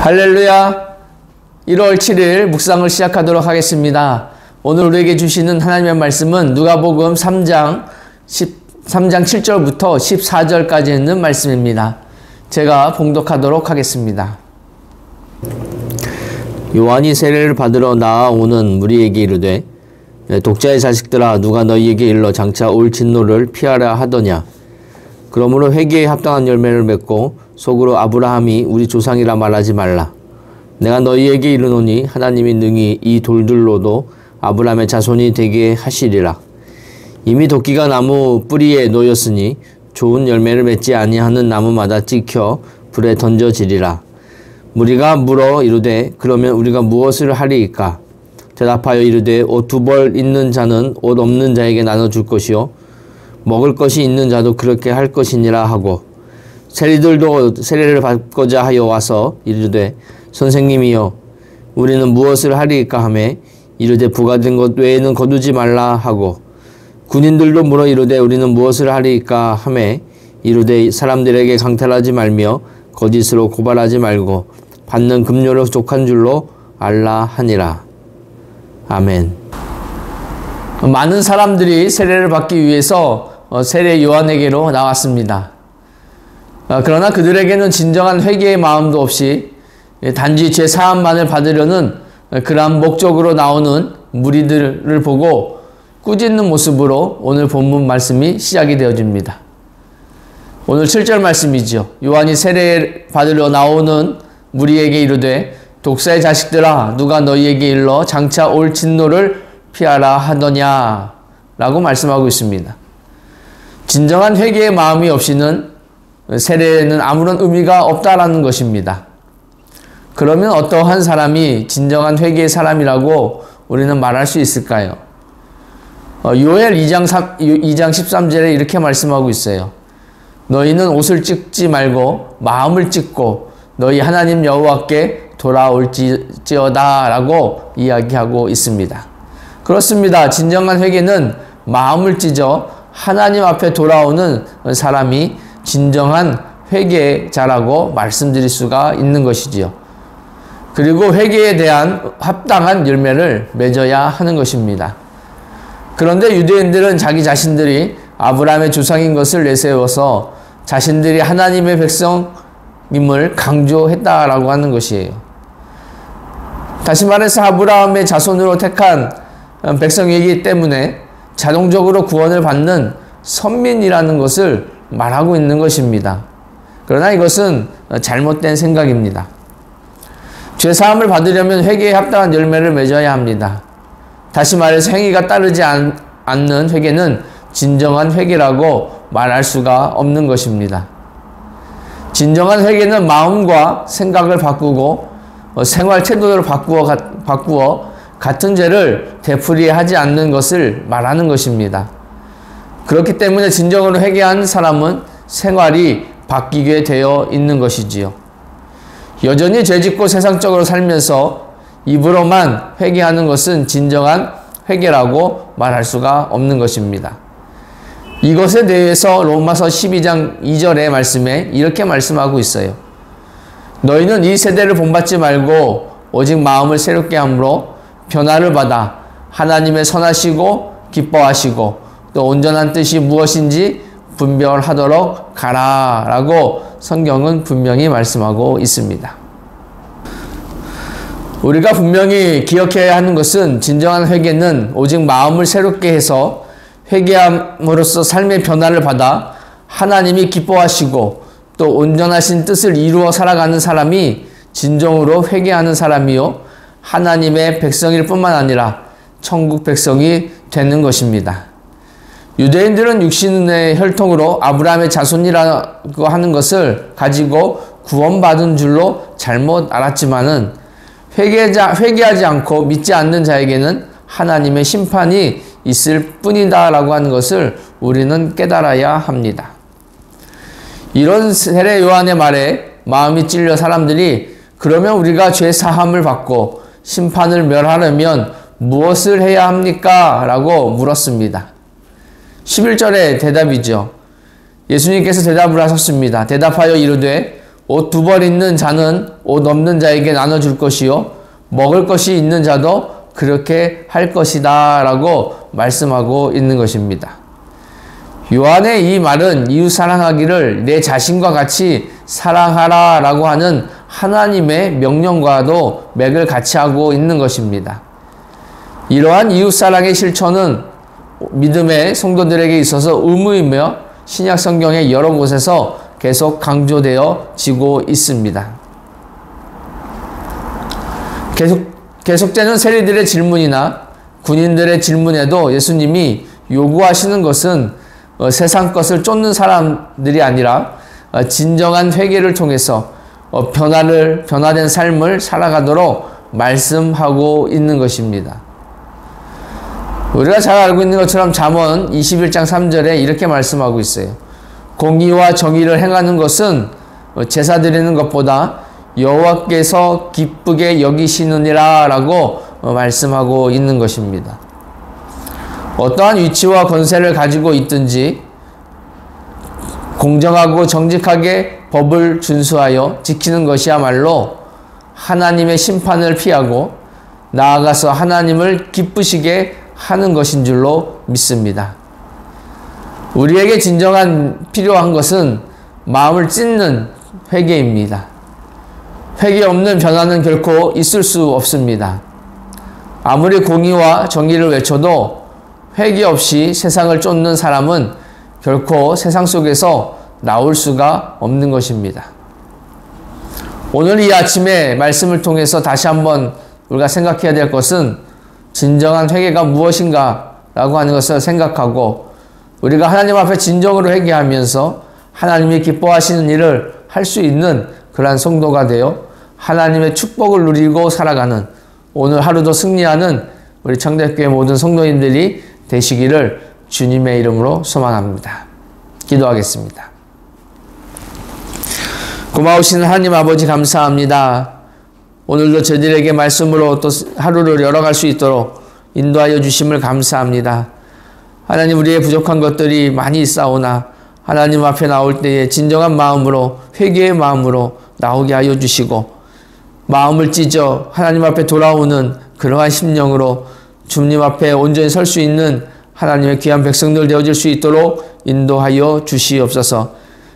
할렐루야. 1월 7일 묵상을 시작하도록 하겠습니다. 오늘 우리에게 주시는 하나님의 말씀은 누가복음 3장 7절부터 14절까지 있는 말씀입니다. 제가 봉독하도록 하겠습니다. 요한이 세례를 받으러 나아오는 무리에게 이르되 독자의 자식들아, 누가 너희에게 일러 장차 올 진노를 피하라 하더냐. 그러므로 회개에 합당한 열매를 맺고 속으로 아브라함이 우리 조상이라 말하지 말라. 내가 너희에게 이르노니 하나님이 능히 이 돌들로도 아브라함의 자손이 되게 하시리라. 이미 도끼가 나무 뿌리에 놓였으니 좋은 열매를 맺지 아니하는 나무마다 찍혀 불에 던져지리라. 무리가 물어 이르되 그러면 우리가 무엇을 하리이까? 대답하여 이르되 옷 두 벌 있는 자는 옷 없는 자에게 나눠줄 것이요 먹을 것이 있는 자도 그렇게 할 것이니라 하고, 세리들도 세례를 받고자 하여 와서 이르되 선생님이여 우리는 무엇을 하리이까 하매 이르되 부과된 것 외에는 거두지 말라 하고, 군인들도 물어 이르되 우리는 무엇을 하리이까 하매 이르되 사람들에게 강탈하지 말며 거짓으로 고발하지 말고 받는 급료를 족한 줄로 알라 하니라. 아멘. 많은 사람들이 세례를 받기 위해서 세례 요한에게로 나왔습니다. 그러나 그들에게는 진정한 회개의 마음도 없이 단지 죄 사함만을 받으려는 그러한 목적으로 나오는 무리들을 보고 꾸짖는 모습으로 오늘 본문 말씀이 시작이 되어집니다. 오늘 7절 말씀이죠. 요한이 세례 받으러 나오는 무리에게 이르되 독사의 자식들아, 누가 너희에게 일러 장차 올 진노를 피하라 하더냐 라고 말씀하고 있습니다. 진정한 회개의 마음이 없이는 세례에는 아무런 의미가 없다라는 것입니다. 그러면 어떠한 사람이 진정한 회개의 사람이라고 우리는 말할 수 있을까요? 요엘 2장 13절에 이렇게 말씀하고 있어요. 너희는 옷을 찢지 말고 마음을 찢고 너희 하나님 여호와께 돌아올지어다 라고 이야기하고 있습니다. 그렇습니다. 진정한 회개는 마음을 찢어 하나님 앞에 돌아오는 사람이 진정한 회개자라고 말씀드릴 수가 있는 것이지요. 그리고 회개에 대한 합당한 열매를 맺어야 하는 것입니다. 그런데 유대인들은 자기 자신들이 아브라함의 조상인 것을 내세워서 자신들이 하나님의 백성임을 강조했다라고 하는 것이에요. 다시 말해서 아브라함의 자손으로 택한 백성이기 때문에 자동적으로 구원을 받는 선민이라는 것을 말하고 있는 것입니다. 그러나 이것은 잘못된 생각입니다. 죄사함을 받으려면 회개에 합당한 열매를 맺어야 합니다. 다시 말해서 행위가 따르지 않는 회개는 진정한 회개라고 말할 수가 없는 것입니다. 진정한 회개는 마음과 생각을 바꾸고 생활 태도를 바꾸어 같은 죄를 되풀이하지 않는 것을 말하는 것입니다. 그렇기 때문에 진정으로 회개한 사람은 생활이 바뀌게 되어 있는 것이지요. 여전히 죄짓고 세상적으로 살면서 입으로만 회개하는 것은 진정한 회개라고 말할 수가 없는 것입니다. 이것에 대해서 로마서 12장 2절의 말씀에 이렇게 말씀하고 있어요. 너희는 이 세대를 본받지 말고 오직 마음을 새롭게 함으로 변화를 받아 하나님의 선하시고 기뻐하시고 또 온전한 뜻이 무엇인지 분별하도록 가라 라고 성경은 분명히 말씀하고 있습니다. 우리가 분명히 기억해야 하는 것은 진정한 회개는 오직 마음을 새롭게 해서 회개함으로써 삶의 변화를 받아 하나님이 기뻐하시고 또 온전하신 뜻을 이루어 살아가는 사람이 진정으로 회개하는 사람이요 하나님의 백성일 뿐만 아니라 천국 백성이 되는 것입니다. 유대인들은 육신의 혈통으로 아브라함의 자손이라고 하는 것을 가지고 구원받은 줄로 잘못 알았지만은 회개하지 않고 믿지 않는 자에게는 하나님의 심판이 있을 뿐이다 라고 하는 것을 우리는 깨달아야 합니다. 이런 세례 요한의 말에 마음이 찔려 사람들이 그러면 우리가 죄 사함을 받고 심판을 멸하려면 무엇을 해야 합니까? 라고 물었습니다. 11절의 대답이죠. 예수님께서 대답을 하셨습니다. 대답하여 이르되 옷 2벌 있는 자는 옷 없는 자에게 나눠줄 것이요 먹을 것이 있는 자도 그렇게 할 것이다 라고 말씀하고 있는 것입니다. 요한의 이 말은 이웃 사랑하기를 내 자신과 같이 사랑하라 라고 하는 하나님의 명령과도 맥을 같이 하고 있는 것입니다. 이러한 이웃 사랑의 실천은 믿음의 성도들에게 있어서 의무이며 신약 성경의 여러 곳에서 계속 강조되어지고 있습니다. 계속되는 세리들의 질문이나 군인들의 질문에도 예수님이 요구하시는 것은 세상 것을 쫓는 사람들이 아니라 진정한 회개를 통해서 변화된 삶을 살아가도록 말씀하고 있는 것입니다. 우리가 잘 알고 있는 것처럼 잠언 21장 3절에 이렇게 말씀하고 있어요. 공의와 정의를 행하는 것은 제사 드리는 것보다 여호와께서 기쁘게 여기시느니라 라고 말씀하고 있는 것입니다. 어떠한 위치와 권세를 가지고 있든지 공정하고 정직하게 법을 준수하여 지키는 것이야말로 하나님의 심판을 피하고 나아가서 하나님을 기쁘시게 하는 것인 줄로 믿습니다. 우리에게 진정한 필요한 것은 마음을 찢는 회개입니다. 회개 없는 변화는 결코 있을 수 없습니다. 아무리 공의와 정의를 외쳐도 회개 없이 세상을 쫓는 사람은 결코 세상 속에서 나올 수가 없는 것입니다. 오늘 이 아침에 말씀을 통해서 다시 한번 우리가 생각해야 될 것은 진정한 회개가 무엇인가 라고 하는 것을 생각하고 우리가 하나님 앞에 진정으로 회개하면서 하나님이 기뻐하시는 일을 할 수 있는 그러한 성도가 되어 하나님의 축복을 누리고 살아가는 오늘 하루도 승리하는 우리 청대교회 모든 성도님들이 되시기를 주님의 이름으로 소망합니다. 기도하겠습니다. 고마우신 하나님 아버지 감사합니다. 오늘도 저희들에게 말씀으로 또 하루를 열어갈 수 있도록 인도하여 주심을 감사합니다. 하나님 우리의 부족한 것들이 많이 있사오나 하나님 앞에 나올 때에 진정한 마음으로 회개의 마음으로 나오게 하여 주시고 마음을 찢어 하나님 앞에 돌아오는 그러한 심령으로 주님 앞에 온전히 설 수 있는 하나님의 귀한 백성들 되어질 수 있도록 인도하여 주시옵소서.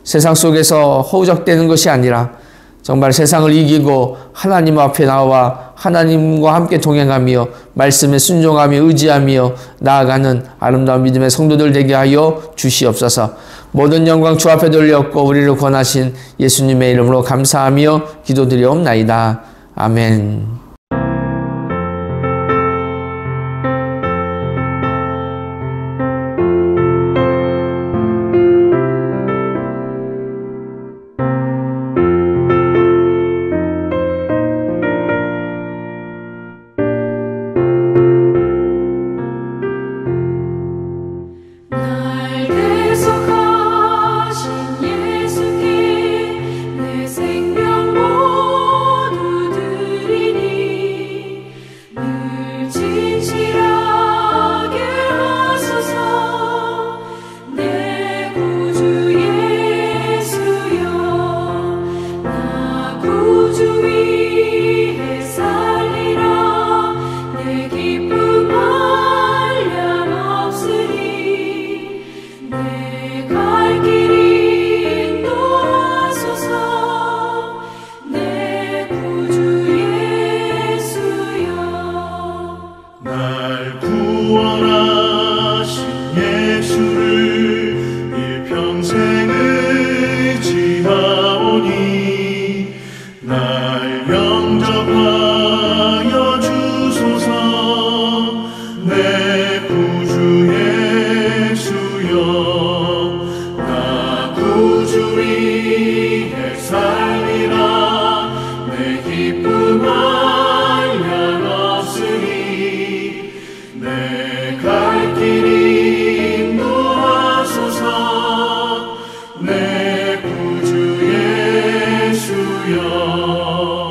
세상 속에서 허우적대는 것이 아니라 정말 세상을 이기고 하나님 앞에 나와 하나님과 함께 동행하며 말씀에 순종하며 의지하며 나아가는 아름다운 믿음의 성도들 되게 하여 주시옵소서. 모든 영광 주 앞에 돌렸고 우리를 권하신 예수님의 이름으로 감사하며 기도드리옵나이다. 아멘. 내 구주 예수여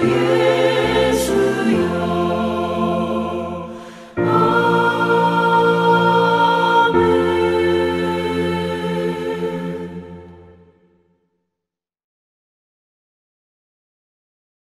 You